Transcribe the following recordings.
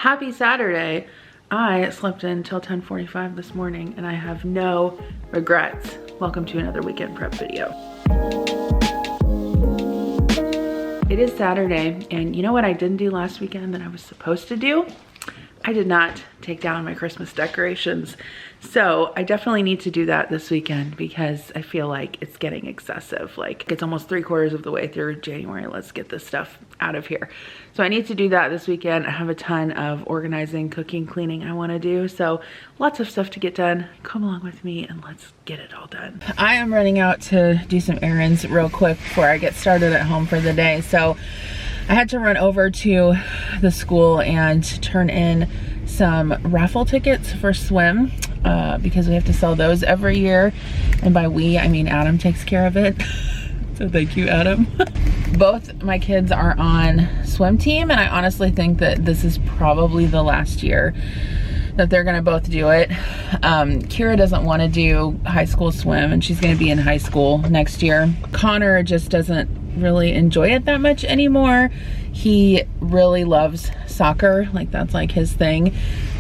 Happy Saturday. I slept in until 10:45 this morning and I have no regrets. Welcome to another weekend prep video. It is Saturday, and you know what I didn't do last weekend that I was supposed to do? I did not take down my Christmas decorations. So I definitely need to do that this weekend because I feel like it's getting excessive. Like it's almost 3/4 of the way through January. Let's get this stuff out of here. So I need to do that this weekend. I have a ton of organizing, cooking, cleaning I want to do. So lots of stuff to get done. Come along with me and let's get it all done. I am running out to do some errands real quick before I get started at home for the day. So I had to run over to the school and turn in some raffle tickets for swim because we have to sell those every year. And by we, I mean Adam takes care of it. So thank you, Adam. Both my kids are on swim team, and I honestly think that this is probably the last year that they're gonna both do it. Kira doesn't want to do high school swim, and she's gonna be in high school next year. Connor just doesn't really enjoy it that much anymore. He really loves soccer, like that's like his thing.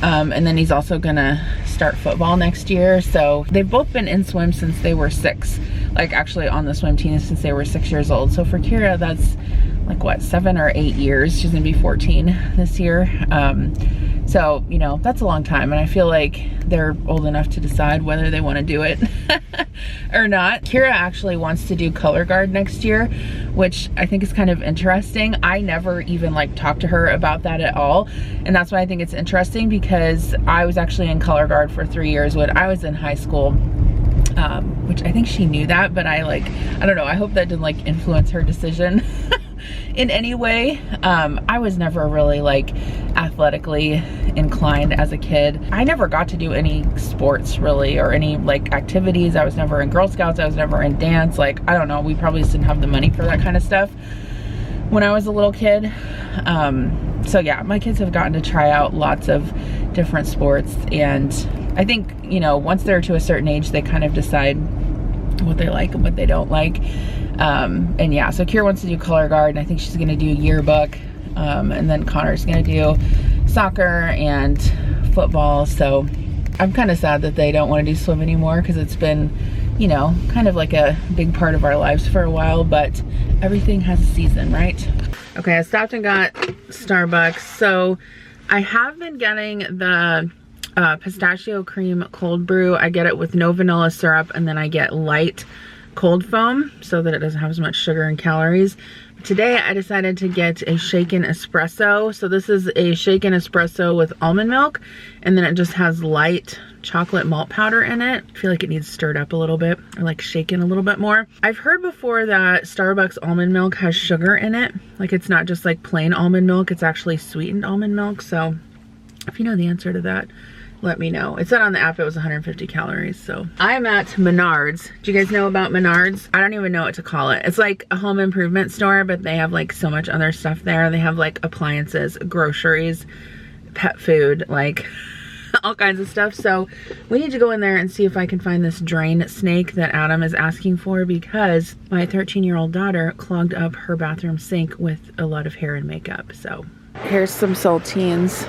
And then he's also gonna start football next year. So they've both been in swim since they were 6, like actually on the swim team since they were 6 years old. So for Kira, that's like what, 7 or 8 years. She's gonna be 14 this year. So, you know, that's a long time, and I feel like they're old enough to decide whether they want to do it or not. Kira actually wants to do color guard next year, which I think is kind of interesting. I never even like talked to her about that at all, and that's why I think it's interesting, because I was actually in color guard for 3 years when I was in high school. Which I think she knew that, but I don't know, I hope that didn't like influence her decision in any way. I was never really like athletically inclined as a kid. I never got to do any sports really, or any like activities. I was never in Girl Scouts, I was never in dance. Like, I don't know, we probably just didn't have the money for that kind of stuff when I was a little kid. So yeah, my kids have gotten to try out lots of different sports, and I think, you know, once they're to a certain age, they kind of decide what they like and what they don't like. And yeah, so Kira wants to do color guard, and I think she's gonna do yearbook, and then Connor's gonna do soccer and football. So I'm kind of sad that they don't want to do swim anymore, because it's been, you know, kind of like a big part of our lives for a while, but everything has a season, right? Okay, I stopped and got Starbucks. So I have been getting the pistachio cream cold brew. I get it with no vanilla syrup, and then I get light cold foam so that it doesn't have as much sugar and calories. Today I decided to get a shaken espresso. So this is a shaken espresso with almond milk, and then it just has light chocolate malt powder in it. I feel like it needs stirred up a little bit, or like shaken a little bit more. I've heard before that Starbucks almond milk has sugar in it. Like it's not just like plain almond milk, it's actually sweetened almond milk. So if you know the answer to that, let me know. It said on the app it was 150 calories. So I'm at Menards. Do you guys know about Menards? I don't even know what to call it. It's like a home improvement store, but they have like so much other stuff there. They have like appliances, groceries, pet food, like all kinds of stuff. So we need to go in there and see if I can find this drain snake that Adam is asking for, because my 13-year-old daughter clogged up her bathroom sink with a lot of hair and makeup. So here's some saltines.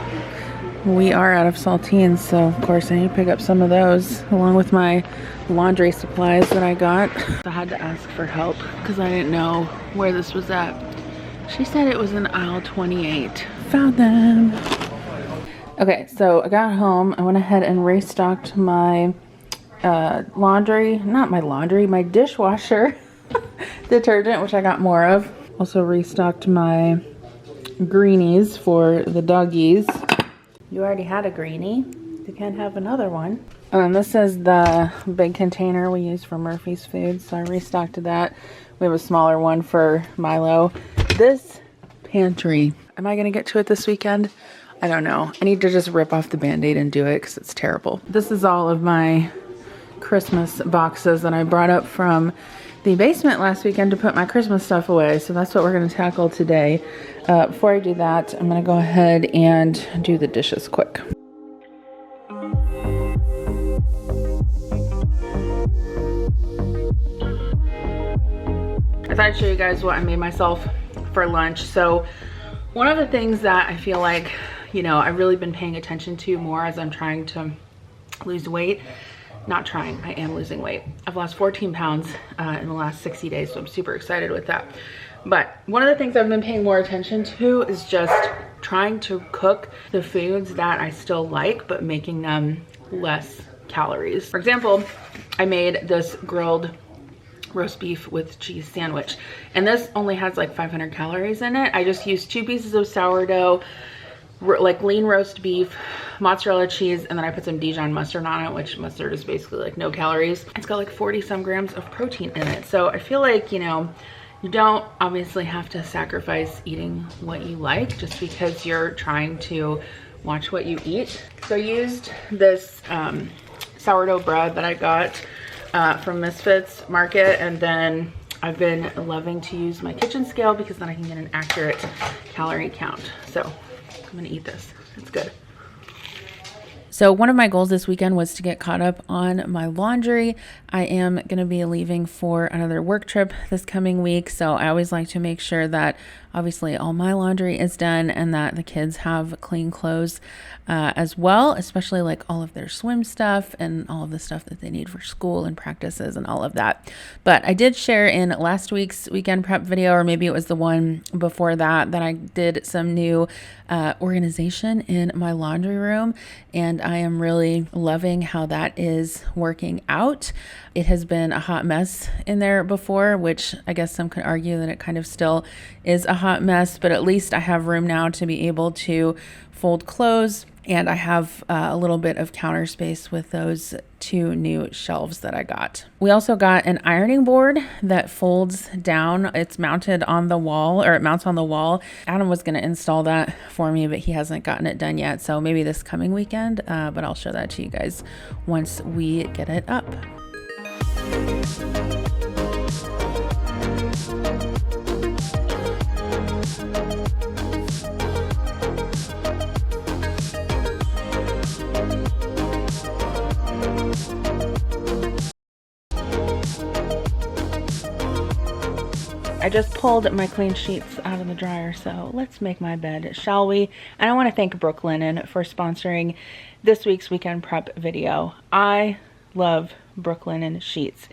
We are out of saltines, so of course I need to pick up some of those along with my laundry supplies that I got. I had to ask for help because I didn't know where this was at. She said it was in aisle 28. Found them. Okay, so I got home. I went ahead and restocked my laundry, not my laundry, my dishwasher detergent, which I got more of. Also restocked my greenies for the doggies. You already had a greenie. You can't have another one. This is the big container we use for Murphy's Food, so I restocked that. We have a smaller one for Milo. This pantry, am I gonna get to it this weekend? I don't know. I need to just rip off the Band-Aid and do it because it's terrible. This is all of my Christmas boxes that I brought up from the basement last weekend to put my Christmas stuff away. So that's what we're gonna tackle today. Before I do that, I'm gonna go ahead and do the dishes quick. I thought I'd show you guys what I made myself for lunch. So one of the things that I feel like you know, I've really been paying attention to more as I'm trying to lose weight. Not trying, I am losing weight. I've lost 14 pounds in the last 60 days, so I'm super excited with that. But one of the things I've been paying more attention to is just trying to cook the foods that I still like, but making them less calories. For example, I made this grilled roast beef with cheese sandwich, and this only has like 500 calories in it. I just used 2 pieces of sourdough, like lean roast beef, mozzarella cheese, and then I put some Dijon mustard on it, which mustard is basically like no calories. It's got like 40 some grams of protein in it. So I feel like, you know, you don't obviously have to sacrifice eating what you like just because you're trying to watch what you eat. So I used this sourdough bread that I got from Misfits Market, and then I've been loving to use my kitchen scale because then I can get an accurate calorie count. So I'm gonna eat this, it's good. So one of my goals this weekend was to get caught up on my laundry. I am going to be leaving for another work trip this coming week. So I always like to make sure that obviously all my laundry is done and that the kids have clean clothes as well, especially like all of their swim stuff and all of the stuff that they need for school and practices and all of that. But I did share in last week's weekend prep video, or maybe it was the one before that, that I did some new organization in my laundry room, and I am really loving how that is working out. It has been a hot mess in there before, which I guess some could argue that it kind of still is a hot mess, but at least I have room now to be able to fold clothes, and I have a little bit of counter space with those 2 new shelves that I got. We also got an ironing board that folds down. It's mounted on the wall, or it mounts on the wall. Adam was going to install that for me, but he hasn't gotten it done yet. So maybe this coming weekend, but I'll show that to you guys once we get it up. I just pulled my clean sheets out of the dryer, so let's make my bed, shall we? And I want to thank Brooklinen for sponsoring this week's weekend prep video. I love Brooklinen sheets,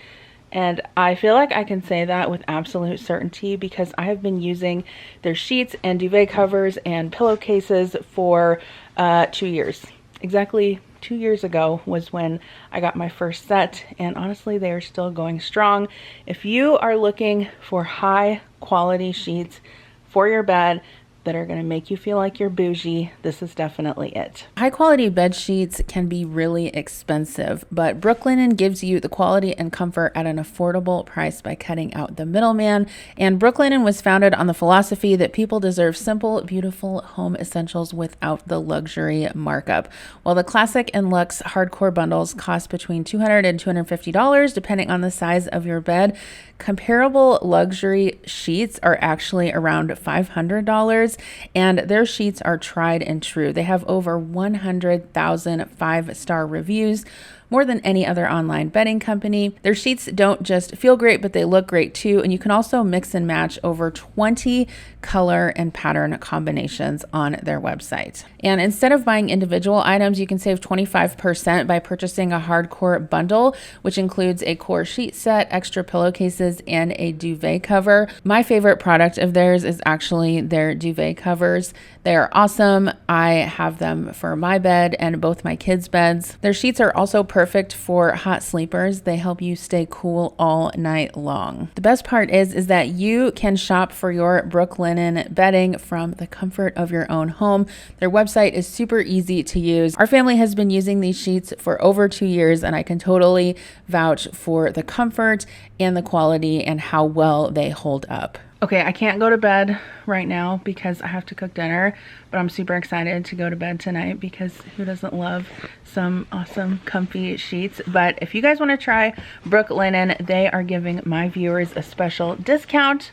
and I feel like I can say that with absolute certainty because I have been using their sheets and duvet covers and pillowcases for 2 years. Exactly 2 years ago was when I got my first set, and honestly they are still going strong. If you are looking for high quality sheets for your bed that are going to make you feel like you're bougie, this is definitely it. High quality bed sheets can be really expensive, but Brooklinen gives you the quality and comfort at an affordable price by cutting out the middleman. And Brooklinen was founded on the philosophy that people deserve simple, beautiful home essentials without the luxury markup. While the classic and luxe hardcore bundles cost between $200 and $250 depending on the size of your bed, comparable luxury sheets are actually around $500, and their sheets are tried and true. They have over 100,000 5-star reviews, more than any other online bedding company. Their sheets don't just feel great, but they look great too. And you can also mix and match over 20 color and pattern combinations on their website. And instead of buying individual items, you can save 25% by purchasing a hardcore bundle, which includes a core sheet set, extra pillowcases, and a duvet cover. My favorite product of theirs is actually their duvet covers. They are awesome. I have them for my bed and both my kids' beds. Their sheets are also perfect for hot sleepers. They help you stay cool all night long. The best part is that you can shop for your Brooklinen bedding from the comfort of your own home. Their website is super easy to use. Our family has been using these sheets for over 2 years, and I can totally vouch for the comfort and the quality and how well they hold up. Okay, I can't go to bed right now because I have to cook dinner, but I'm super excited to go to bed tonight because who doesn't love some awesome comfy sheets? But if you guys want to try Brooklinen, they are giving my viewers a special discount.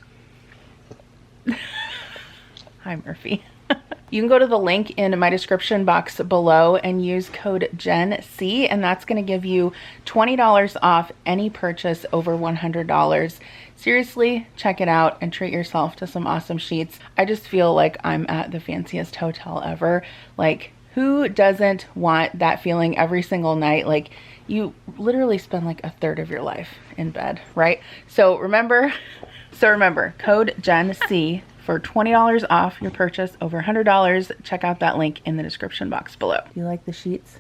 Hi, Murphy. You can go to the link in my description box below and use code JENC, and that's going to give you $20 off any purchase over $100. Seriously, check it out and treat yourself to some awesome sheets. I just feel like I'm at the fanciest hotel ever. Like, who doesn't want that feeling every single night? Like, you literally spend like a third of your life in bed, right? So remember, code JENC for $20 off your purchase over $100. Check out that link in the description box below. You like the sheets?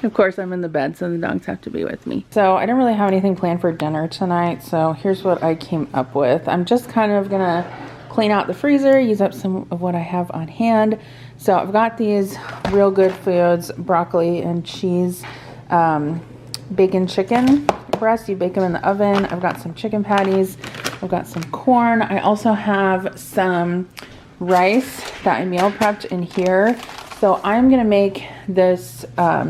Of course, I'm in the bed, so the dogs have to be with me. So I don't really have anything planned for dinner tonight, so here's what I came up with. I'm just kind of gonna clean out the freezer, use up some of what I have on hand. So I've got these Real Good Foods broccoli and cheese bacon chicken breast. You bake them in the oven. I've got some chicken patties. I've got some corn. I also have some rice that I meal prepped in here. So I'm gonna make this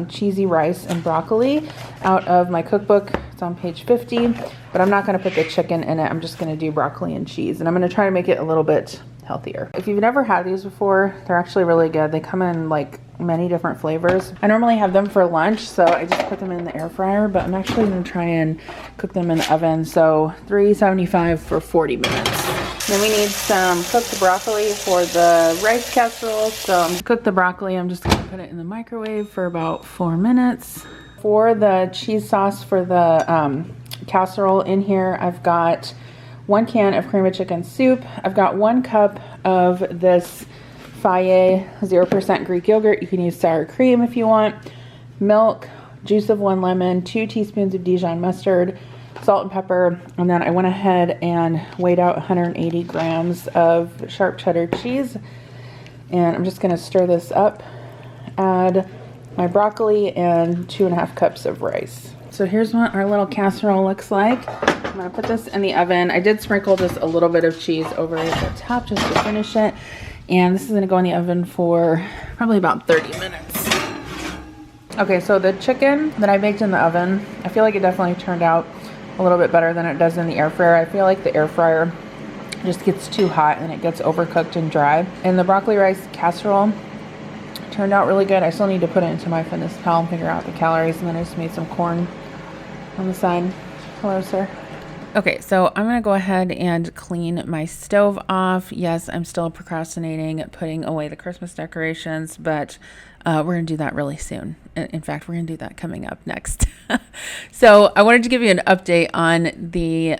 cheesy rice and broccoli out of my cookbook. It's on page 50, but I'm not gonna put the chicken in it. I'm just gonna do broccoli and cheese, and I'm gonna try to make it a little bit healthier. If you've never had these before, they're actually really good. They come in like many different flavors. I normally have them for lunch, so I just put them in the air fryer, but I'm actually gonna try and cook them in the oven. So 375 for 40 minutes. Then we need some cooked broccoli for the rice casserole. So to cook the broccoli, I'm just gonna put it in the microwave for about 4 minutes. For the cheese sauce for the casserole in here, I've got 1 can of cream of chicken soup. I've got 1 cup of this Fage 0% Greek yogurt. You can use sour cream if you want. Milk, juice of 1 lemon, 2 teaspoons of Dijon mustard, salt and pepper, and then I went ahead and weighed out 180 grams of sharp cheddar cheese. And I'm just gonna stir this up, add my broccoli and 2.5 cups of rice. So here's what our little casserole looks like. I'm gonna put this in the oven. I did sprinkle just a little bit of cheese over the top just to finish it. And this is gonna go in the oven for probably about 30 minutes. Okay, so the chicken that I baked in the oven, I feel like it definitely turned out a little bit better than it does in the air fryer. I feel like the air fryer just gets too hot and it gets overcooked and dry. And the broccoli rice casserole turned out really good. I still need to put it into my fitness pal and figure out the calories, and then I just made some corn on the side. Hello, sir. Okay, so I'm gonna go ahead and clean my stove off. Yes, I'm still procrastinating putting away the Christmas decorations, but we're gonna do that really soon. In fact, we're gonna do that coming up next. So I wanted to give you an update on the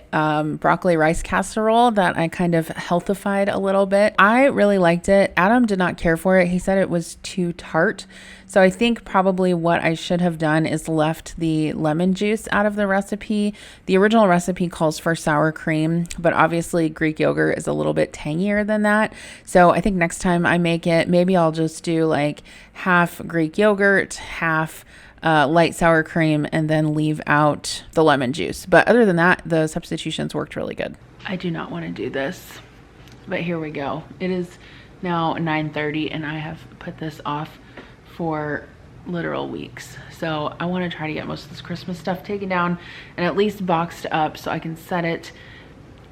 broccoli rice casserole that I kind of healthified a little bit. I really liked it. Adam did not care for it. He said it was too tart. So I think probably what I should have done is left the lemon juice out of the recipe. The original recipe calls for sour cream, but obviously Greek yogurt is a little bit tangier than that. So I think next time I make it, maybe I'll just do like half Greek yogurt, half light sour cream, and then leave out the lemon juice. But other than that, the substitutions worked really good. I do not want to do this, but here we go. It is now 9:30 and I have put this off for literal weeks. So I want to try to get most of this Christmas stuff taken down and at least boxed up so I can set it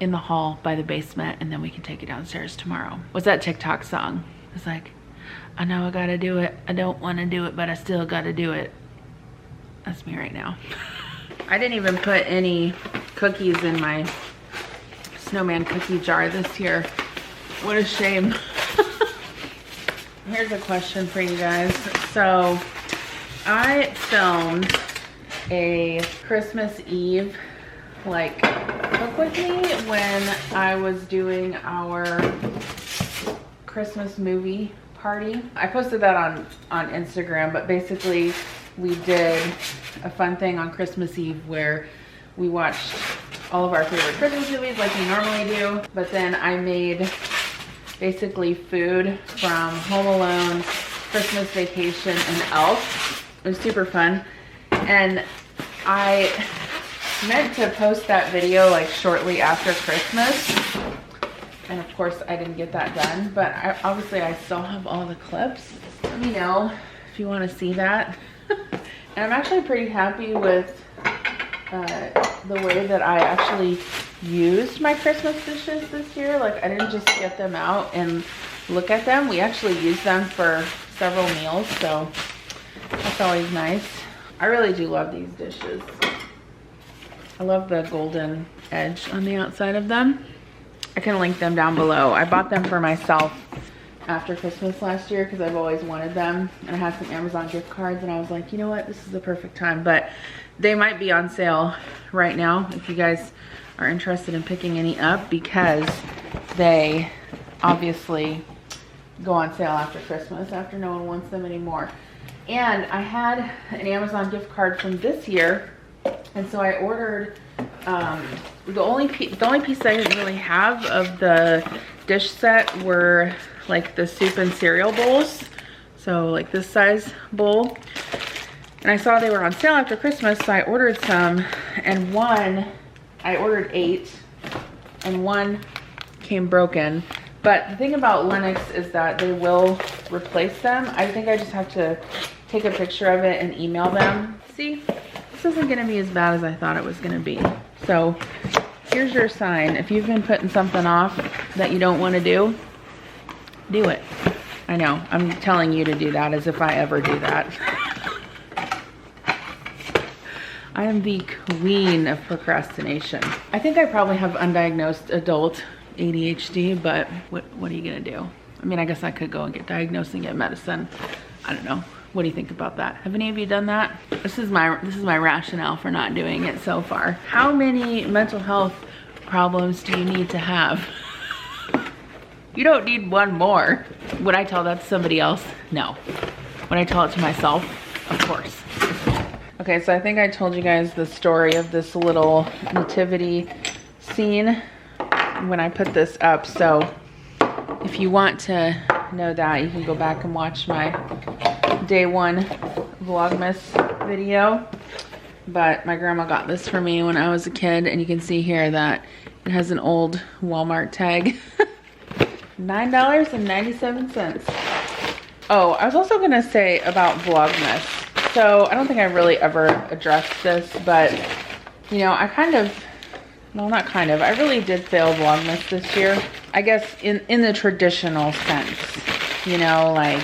in the hall by the basement, and then we can take it downstairs tomorrow. What's that TikTok song? It's like, I know I gotta do it. I don't want to do it, but I still gotta do it. That's me right now. I didn't even put any cookies in my snowman cookie jar this year. What a shame. Here's a question for you guys. So I filmed a Christmas Eve like cook with me when I was doing our Christmas movie party. I posted that on Instagram, but basically we did a fun thing on Christmas Eve where we watched all of our favorite Christmas movies like we normally do, but then I made basically food from Home Alone, Christmas Vacation, and Elf. It was super fun. And I meant to post that video like shortly after Christmas. And of course I didn't get that done, but obviously I still have all the clips. Let me know if you want to see that. And I'm actually pretty happy with the way that I actually used my Christmas dishes this year. Like I didn't just get them out and look at them. We actually used them for several meals, so that's always nice. I really do love these dishes. I love the golden edge on the outside of them. I can link them down below. I bought them for myself after Christmas last year because I've always wanted them, and I had some Amazon gift cards and I was like, you know what, this is the perfect time. But they might be on sale right now if you guys are interested in picking any up, because they obviously go on sale after Christmas, after no one wants them anymore. And I had an Amazon gift card from this year, and so I ordered the only piece I didn't really have of the dish set were like the soup and cereal bowls, so like this size bowl. And I saw they were on sale after Christmas, so I ordered some, and I ordered 8 and one came broken. But the thing about Lennox is that they will replace them. I think I just have to take a picture of it and email them. See, this isn't gonna be as bad as I thought it was gonna be. So here's your sign. If you've been putting something off that you don't wanna do it. I know, I'm telling you to do that as if I ever do that. I am the queen of procrastination. I think I probably have undiagnosed adult ADHD, but what are you gonna do? I mean, I guess I could go and get diagnosed and get medicine. I don't know. What do you think about that? Have any of you done that? This is my rationale for not doing it so far. How many mental health problems do you need to have? You don't need one more. Would I tell that to somebody else? No. Would I tell it to myself? Of course. Okay, so I think I told you guys the story of this little nativity scene when I put this up. So if you want to know that, you can go back and watch my day 1 Vlogmas video. But my grandma got this for me when I was a kid, and you can see here that it has an old Walmart tag. $9.97. Oh, I was also gonna say about Vlogmas. So I don't think I really ever addressed this, but you know, I really did fail Vlogmas this year. I guess in the traditional sense, you know, like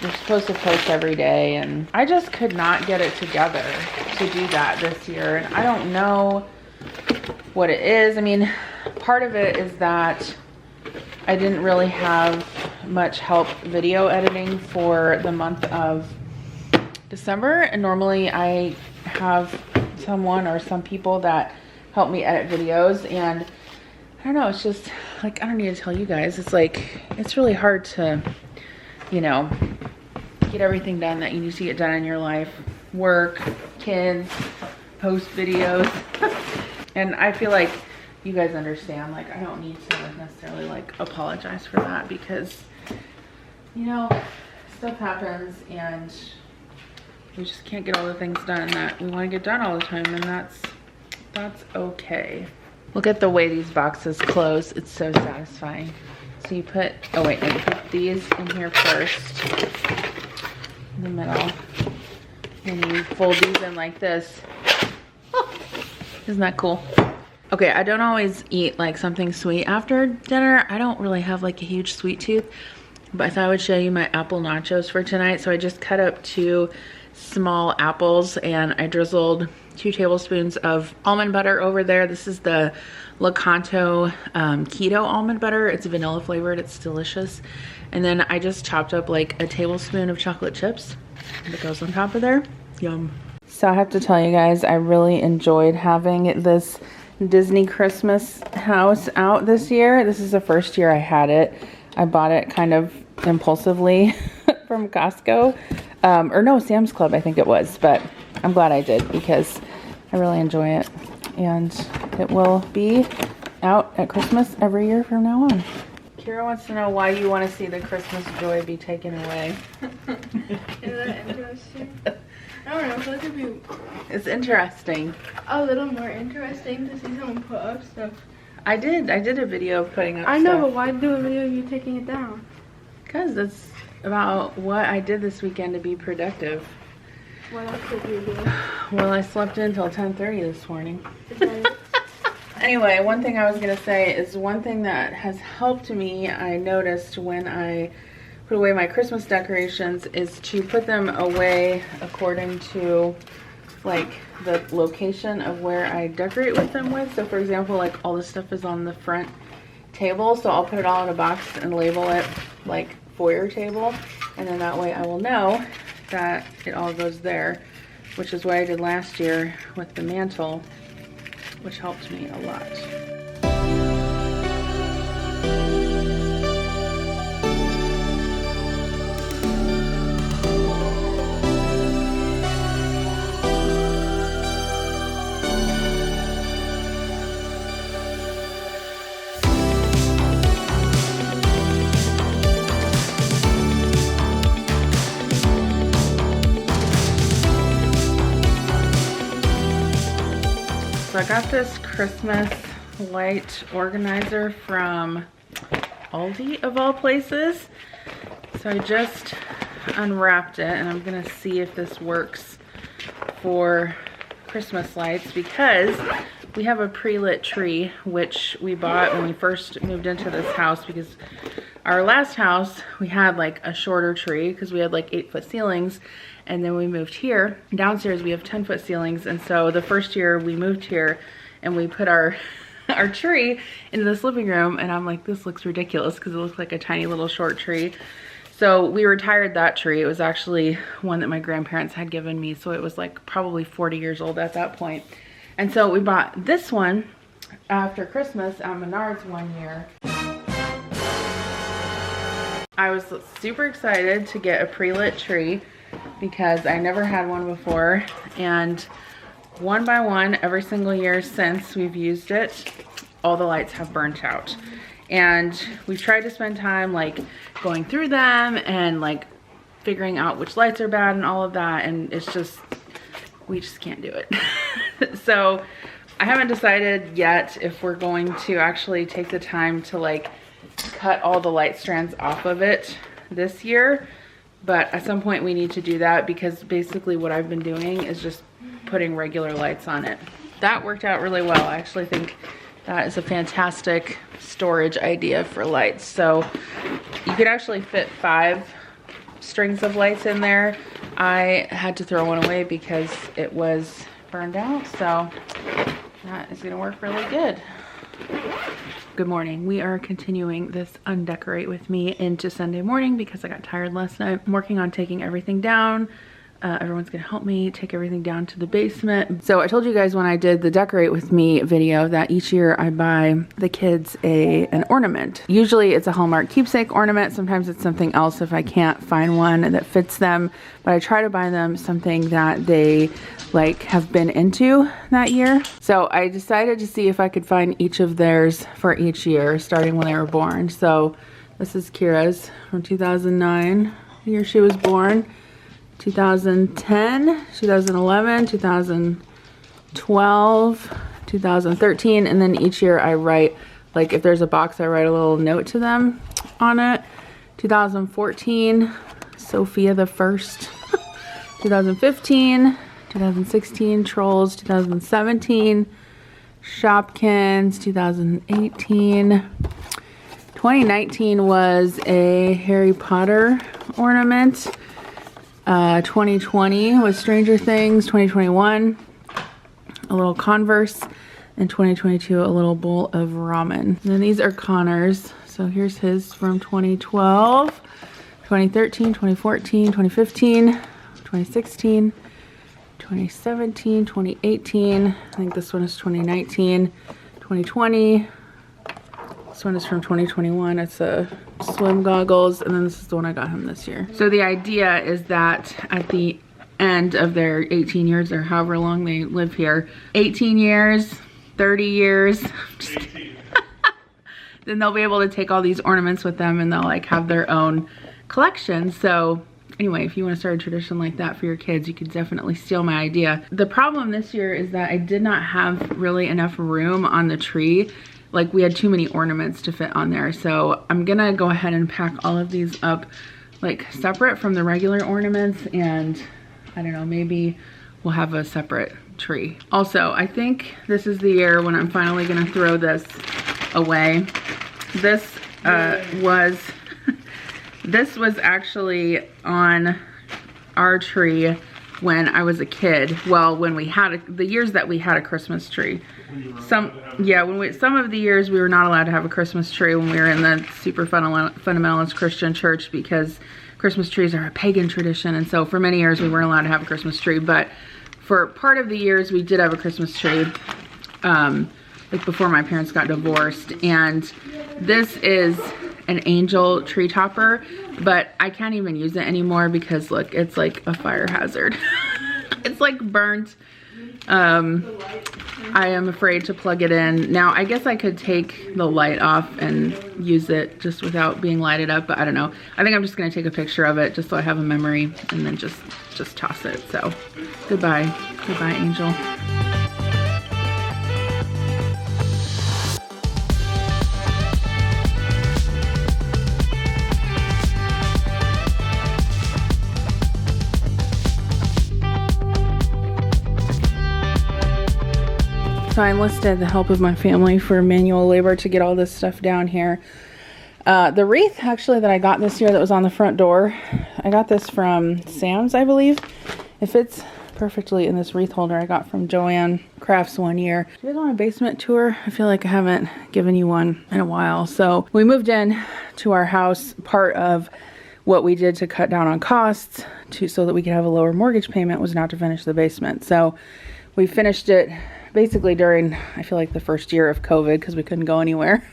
you're supposed to post every day, and I just could not get it together to do that this year. And I don't know what it is. I mean, part of it is that I didn't really have much help video editing for the month of December, and normally I have someone or some people that help me edit videos, and I don't know, it's just like, I don't need to tell you guys, it's like, it's really hard to, you know, get everything done that you need to get done in your life. Work, kids, post videos. And I feel like you guys understand, like, I don't need to necessarily like apologize for that, because, you know, stuff happens and we just can't get all the things done that we want to get done all the time, and that's okay. Look at the way these boxes close. It's so satisfying. So you put, oh wait, no, you put these in here first, in the middle. Then you fold these in like this. Oh, isn't that cool? Okay, I don't always eat like something sweet after dinner. I don't really have like a huge sweet tooth, but I thought I would show you my apple nachos for tonight. So I just cut up 2 small apples and I drizzled 2 tablespoons of almond butter over there. This is the Lakanto keto almond butter. It's vanilla flavored, it's delicious. And then I just chopped up like a tablespoon of chocolate chips that goes on top of there. Yum. So I have to tell you guys, I really enjoyed having this Disney Christmas house out this year. This is the first year I had it. I bought it kind of impulsively from Costco. Or no, Sam's Club, I think it was, but I'm glad I did because I really enjoy it. And it will be out at Christmas every year from now on. Kira wants to know why you want to see the Christmas joy be taken away. Is that interesting? I don't know, I feel like it'd be It's interesting. a little more interesting to see someone put up stuff. I did a video of putting up I know, stuff. but why do a video of you taking it down? Because that's about what I did this weekend to be productive. What else did you do? Well, I slept in until 10:30 this morning. Is that it? Anyway, one thing I was going to say is one thing that has helped me, I noticed when I put away my Christmas decorations, is to put them away according to like the location of where I decorate with them with. So for example, like all this stuff is on the front table, so I'll put it all in a box and label it like foyer table, and then that way I will know that it all goes there, which is what I did last year with the mantle, which helped me a lot. So I got this Christmas light organizer from Aldi of all places. So I just unwrapped it and I'm gonna see if this works for Christmas lights, because we have a pre-lit tree which we bought when we first moved into this house, because our last house we had like a shorter tree because we had like 8-foot ceilings, and then we moved here. Downstairs we have 10-foot ceilings, and so the first year we moved here and we put our tree into this living room, and I'm like, this looks ridiculous because it looks like a tiny little short tree. So we retired that tree. It was actually one that my grandparents had given me, so it was like probably 40 years old at that point. And so we bought this one after Christmas at Menards one year. I was super excited to get a pre-lit tree because I never had one before, and one by one every single year since we've used it, all the lights have burnt out. And we've tried to spend time like going through them and like figuring out which lights are bad and all of that, and it's just, we just can't do it. So I haven't decided yet if we're going to actually take the time to like cut all the light strands off of it this year, but at some point we need to do that, because basically what I've been doing is just putting regular lights on it. That worked out really well. I actually think that is a fantastic storage idea for lights. So you could actually fit 5 strings of lights in there. I had to throw one away because it was burned out, so that is gonna work really good. Good morning. We are continuing this undecorate with me into Sunday morning because I got tired last night. I'm working on taking everything down. Everyone's gonna help me take everything down to the basement. So I told you guys when I did the decorate with me video that each year I buy the kids an ornament. Usually it's a Hallmark keepsake ornament. Sometimes it's something else if I can't find one that fits them, but I try to buy them something that they like have been into that year. So I decided to see if I could find each of theirs for each year, starting when they were born. So this is Kira's from 2009, the year she was born. 2010, 2011, 2012, 2013, and then each year I write, like if there's a box, I write a little note to them on it. 2014, Sophia the First. 2015, 2016, Trolls. 2017, Shopkins. 2018. 2019 was a Harry Potter ornament. 2020 was Stranger Things. 2021, a little Converse. And 2022, a little bowl of ramen. And then these are Connor's. So here's his from 2012, 2013, 2014, 2015, 2016, 2017, 2018. I think this one is 2019, 2020. This one is from 2021. It's a swim goggles, and then this is the one I got him this year. So the idea is that at the end of their 18 years or however long they live here, 18 years, 30 years, then they'll be able to take all these ornaments with them and they'll like have their own collection. So anyway, if you want to start a tradition like that for your kids, you could definitely steal my idea. The problem this year is that I did not have really enough room on the tree. Like we had too many ornaments to fit on there. So I'm gonna go ahead and pack all of these up like separate from the regular ornaments, and I don't know, maybe we'll have a separate tree. Also, I think this is the year when I'm finally gonna throw this away. This this was actually on our tree when I was a kid. Well, when we had the years that we had a Christmas tree. Some of the years we were not allowed to have a Christmas tree when we were in the super fundamentalist Christian church, because Christmas trees are a pagan tradition, and so for many years we weren't allowed to have a Christmas tree. But for part of the years we did have a Christmas tree, like before my parents got divorced. And this is an angel tree topper, but I can't even use it anymore because look, it's like a fire hazard. It's like burnt. I am afraid to plug it in. Now, I guess I could take the light off and use it just without being lighted up, but I don't know. I think I'm just gonna take a picture of it just so I have a memory, and then just toss it. So, goodbye, angel. So I enlisted the help of my family for manual labor to get all this stuff down here. The wreath actually that I got this year that was on the front door, I got this from Sam's, I believe. It fits perfectly in this wreath holder I got from Joanne Crafts one year. Do you guys want a basement tour? I feel like I haven't given you one in a while. So we moved in to our house. Part of what we did to cut down on costs so that we could have a lower mortgage payment was not to finish the basement. So we finished it basically during, I feel like, the first year of COVID, because we couldn't go anywhere.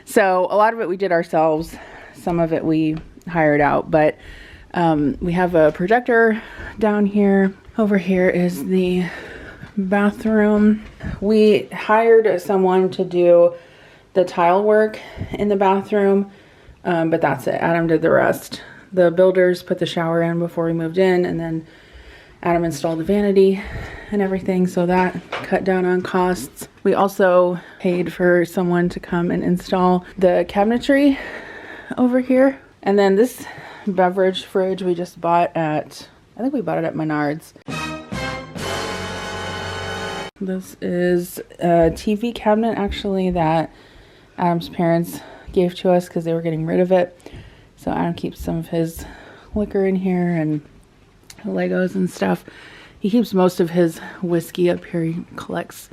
So a lot of it we did ourselves. Some of it we hired out, but we have a projector down here. Over here is the bathroom. We hired someone to do the tile work in the bathroom, but that's it. Adam did the rest. The builders put the shower in before we moved in, and then Adam installed the vanity and everything, so that cut down on costs. We also paid for someone to come and install the cabinetry over here. And then this beverage fridge we just bought at, I think we bought it at Menards. This is a TV cabinet actually that Adam's parents gave to us because they were getting rid of it. So Adam keeps some of his liquor in here and Legos and stuff. He keeps most of his whiskey up here. He collects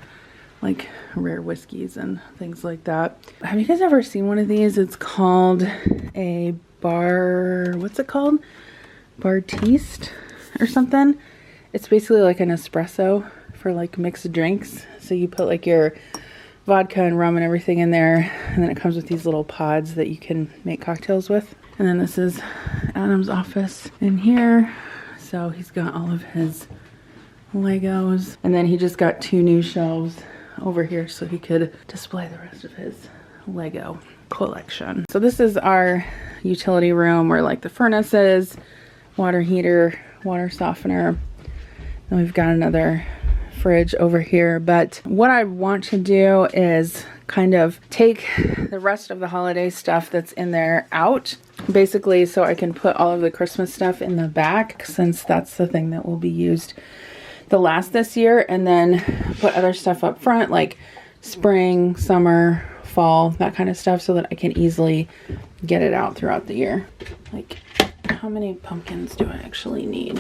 like rare whiskeys and things like that. Have you guys ever seen one of these? It's called a what's it called? Bartiste or something. It's basically like an espresso for like mixed drinks. So you put like your vodka and rum and everything in there, and then it comes with these little pods that you can make cocktails with. And then this is Adam's office in here. So he's got all of his Legos, and then he just got 2 new shelves over here so he could display the rest of his Lego collection. So this is our utility room where like the furnace is, water heater, water softener. Then we've got another fridge over here. But what I want to do is kind of take the rest of the holiday stuff that's in there out, basically, so I can put all of the Christmas stuff in the back, since that's the thing that will be used the last this year, and then put other stuff up front like spring, summer, fall, that kind of stuff, so that I can easily get it out throughout the year. Like, how many pumpkins do I actually need?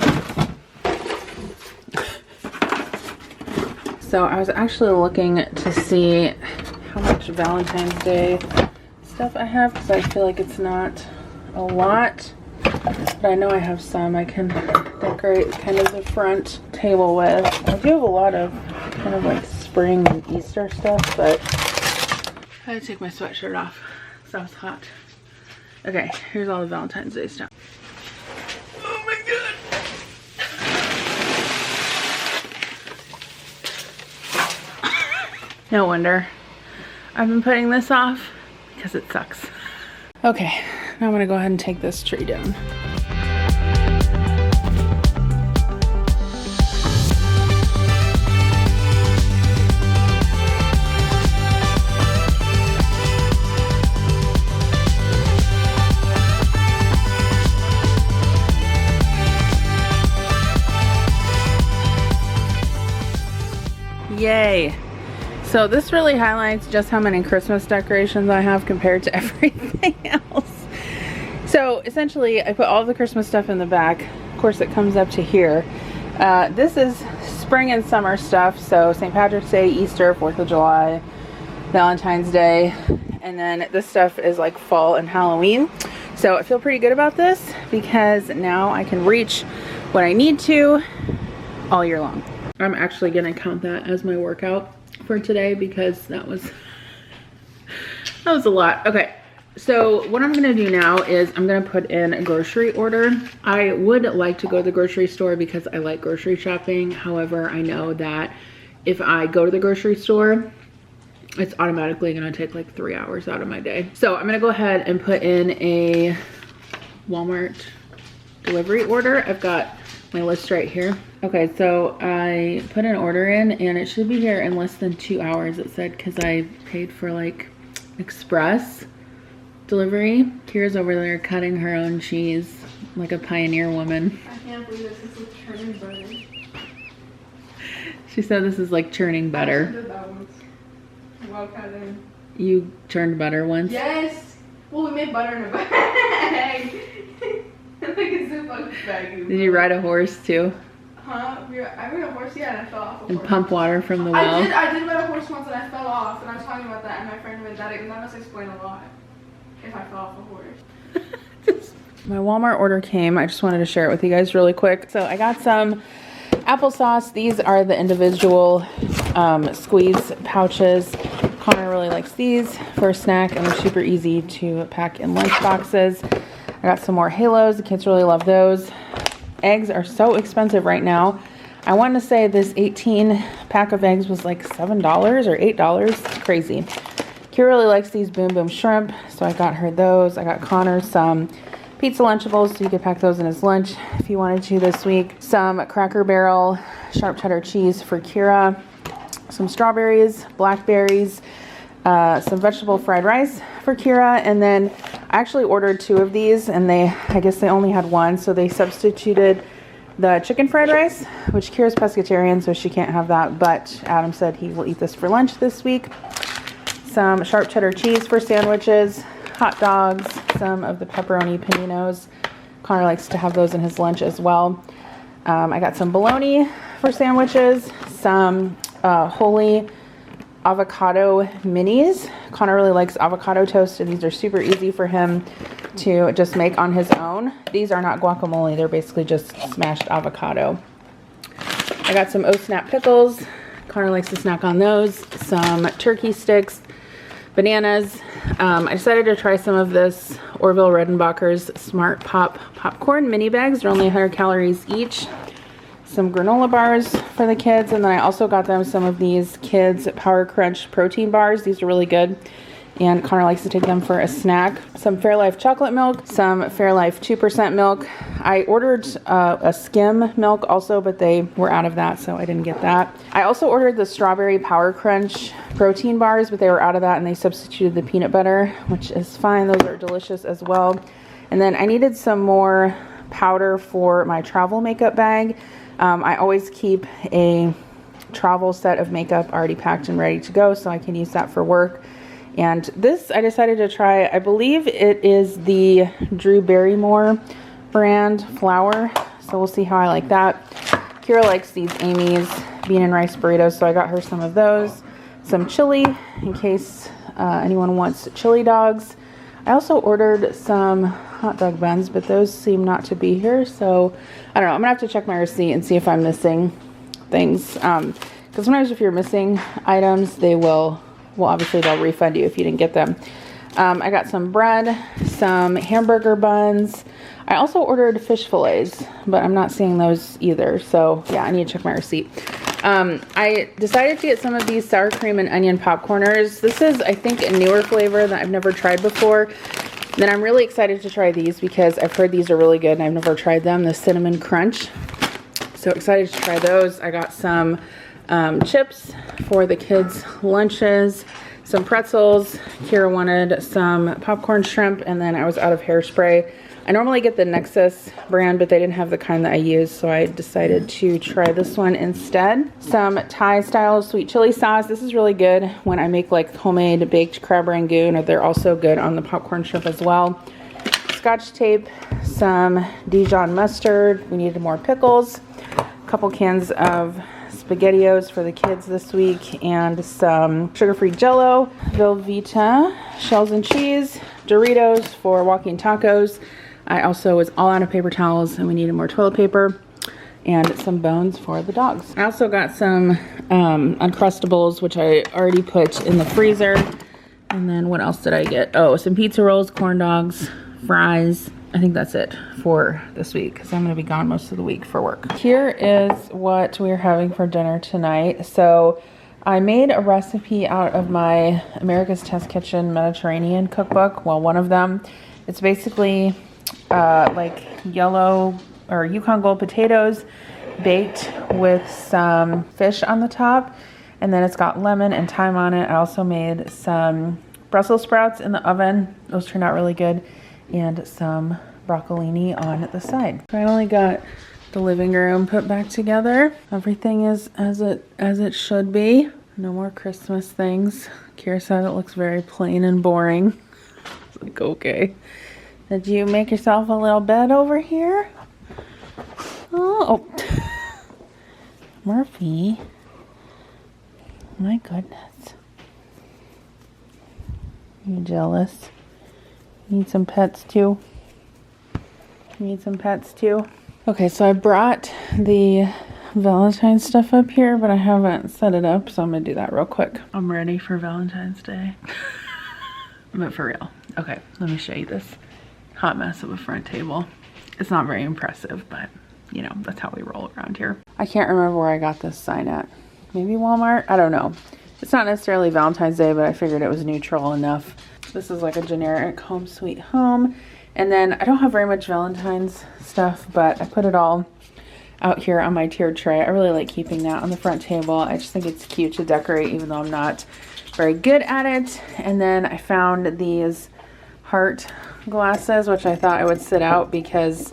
So I was actually looking to see how much Valentine's Day stuff I have, because I feel like it's not a lot, but I know I have some I can decorate kind of the front table with. I do have a lot of kind of like spring and Easter stuff, but I had to take my sweatshirt off because I was hot. Okay, here's all the Valentine's Day stuff. Oh my god! No wonder I've been putting this off, because it sucks. Okay, now I'm gonna go ahead and take this tree down. Yay! So this really highlights just how many Christmas decorations I have compared to everything else. So essentially I put all the Christmas stuff in the back. Of course it comes up to here. This is spring and summer stuff. So St. Patrick's Day, Easter, 4th of July, Valentine's Day. And then this stuff is like fall and Halloween. So I feel pretty good about this because now I can reach what I need to all year long. I'm actually gonna count that as my workout for today because that was a lot. Okay, so what I'm gonna do now is I'm gonna put in a grocery order. I would like to go to the grocery store because I like grocery shopping. However, I know that if I go to the grocery store, it's automatically gonna take like 3 hours out of my day. So I'm gonna go ahead and put in a Walmart delivery order. I've got my list right here. Okay, so I put an order in and it should be here in less than 2 hours, it said, because I paid for like express delivery. Kira's over there cutting her own cheese like a pioneer woman. I can't believe this is churning butter. She said this is like churning butter. Well, cutting. You churned butter once? Yes. Well, we made butter in a bag. Like a Ziploc bag. Did you ride a horse too? Huh? I rode a horse, yeah, and I fell off a horse. And pump water from the well? I did ride a horse once and I fell off, and I was talking about that, and my friend went that, and that must explain a lot. If I fell off a horse. My Walmart order came. I just wanted to share it with you guys really quick. So I got some applesauce. These are the individual squeeze pouches. Connor really likes these for a snack, and they're super easy to pack in lunch boxes. I got some more Halos. The kids really love those. Eggs are so expensive right now. I want to say this 18 pack of eggs was like $7 or $8. It's crazy. Kira really likes these Boom Boom shrimp, so I got her those. I got Connor some pizza Lunchables, so you could pack those in his lunch if you wanted to this week. Some Cracker Barrel sharp cheddar cheese for Kira. Some strawberries, blackberries, some vegetable fried rice for Kira, and then I actually ordered 2 of these, and I guess they only had one, so they substituted the chicken fried rice, which Kira's pescatarian, so she can't have that, but Adam said he will eat this for lunch this week. Some sharp cheddar cheese for sandwiches, hot dogs, some of the pepperoni paninos. Connor likes to have those in his lunch as well. I got some bologna for sandwiches, some Holy avocado minis. Connor really likes avocado toast, and these are super easy for him to just make on his own. These are not guacamole, they're basically just smashed avocado. I got some O-Snap pickles. Connor likes to snack on those. Some turkey sticks, bananas. I decided to try some of this Orville Redenbacher's Smart Pop popcorn mini bags. They're only 100 calories each. Some granola bars for the kids, and then I also got them some of these kids Power Crunch protein bars. These are really good, and Connor likes to take them for a snack. Some Fairlife chocolate milk, some Fairlife 2% milk. I ordered a skim milk also, but they were out of that, so I didn't get that. I also ordered the strawberry Power Crunch protein bars, but they were out of that, and they substituted the peanut butter, which is fine. Those are delicious as well. And then I needed some more powder for my travel makeup bag. I always keep a travel set of makeup already packed and ready to go, so I can use that for work. And this I decided to try. I believe it is the Drew Barrymore brand flour, so we'll see how I like that. Kira likes these Amy's bean and rice burritos, so I got her some of those. Some chili in case anyone wants chili dogs. I also ordered some hot dog buns, but those seem not to be here, so I don't know. I'm gonna have to check my receipt and see if I'm missing things, because sometimes if you're missing items, they will obviously they'll refund you if you didn't get them. I got some bread, some hamburger buns. I also ordered fish fillets, but I'm not seeing those either, so yeah, I need to check my receipt. I decided to get some of these sour cream and onion popcorners. This is, I think, a newer flavor that I've never tried before. Then I'm really excited to try these because I've heard these are really good and I've never tried them, the cinnamon crunch. So excited to try those. I got some chips for the kids' lunches, some pretzels. Kira wanted some popcorn shrimp, and then I was out of hairspray. I normally get the Nexus brand, but they didn't have the kind that I use, so I decided to try this one instead. Some Thai style sweet chili sauce. This is really good when I make like homemade baked crab rangoon, or they're also good on the popcorn shrimp as well. Scotch tape, some Dijon mustard. We needed more pickles. couple cans of SpaghettiOs for the kids this week, and some sugar-free Jell-O, Velveeta, shells and cheese, Doritos for walking tacos. I also was all out of paper towels and we needed more toilet paper, and some bones for the dogs. I also got some Uncrustables, which I already put in the freezer. And then what else did I get? Oh, some pizza rolls, corn dogs, fries. I think that's it for this week because I'm going to be gone most of the week for work. Here is what we're having for dinner tonight. So I made a recipe out of my America's Test Kitchen Mediterranean cookbook. Well, one of them. It's basically like yellow or Yukon Gold potatoes baked with some fish on the top. And then it's got lemon and thyme on it. I also made some Brussels sprouts in the oven. Those turned out really good. And some broccolini on the side. Finally got the living room put back together. Everything is as it should be. No more Christmas things. Kira said it looks very plain and boring. It's like, okay. Did you make yourself a little bed over here? Oh. Murphy. My goodness. You jealous? Need some pets too? Need some pets too? Okay, so I brought the Valentine stuff up here, but I haven't set it up, so I'm gonna do that real quick. I'm ready for Valentine's Day. But for real. Okay, let me show you this hot mess of a front table. It's not very impressive, but you know, that's how we roll around here. I can't remember where I got this sign at. Maybe Walmart? I don't know. It's not necessarily Valentine's Day, but I figured it was neutral enough. This is like a generic home sweet home. And then I don't have very much Valentine's stuff, but I put it all out here on my tiered tray. I really like keeping that on the front table. I just think it's cute to decorate, even though I'm not very good at it. And then I found these heart glasses, which I thought I would sit out because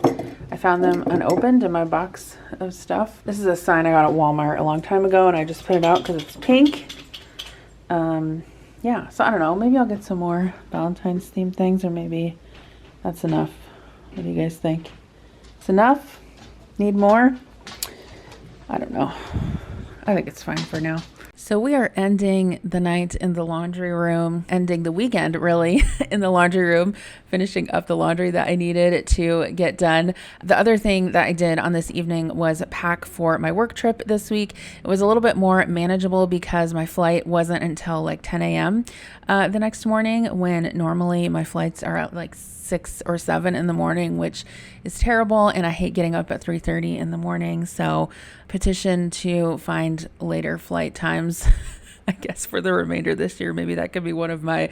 I found them unopened in my box of stuff. This is a sign I got at Walmart a long time ago, and I just put it out because it's pink. Yeah, so I don't know, maybe I'll get some more Valentine's themed things, or maybe that's enough. What do you guys think? It's enough? Need more? I don't know. I think it's fine for now. So we are ending the night in the laundry room, ending the weekend really in the laundry room, finishing up the laundry that I needed to get done. The other thing that I did on this evening was pack for my work trip this week. It was a little bit more manageable because my flight wasn't until like 10 a.m. The next morning, when normally my flights are at like 6 or 7 in the morning, which is terrible, and I hate getting up at 3:30 in the morning. So petition to find later flight times I guess for the remainder of this year. Maybe that could be one of my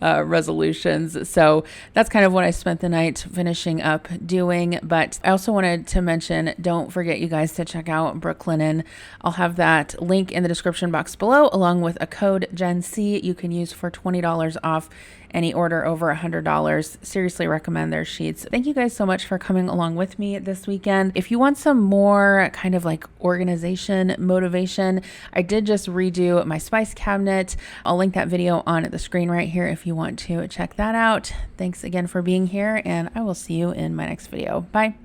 resolutions. So that's kind of what I spent the night finishing up doing. But I also wanted to mention, don't forget you guys to check out Brooklinen. I'll have that link in the description box below, along with a code GENC you can use for $20 off any order over $100. Seriously recommend their sheets. Thank you guys so much for coming along with me this weekend. If you want some more kind of like organization motivation, I did just redo my spice cabinet. I'll link that video on the screen right here if you want to check that out. Thanks again for being here, and I will see you in my next video. Bye.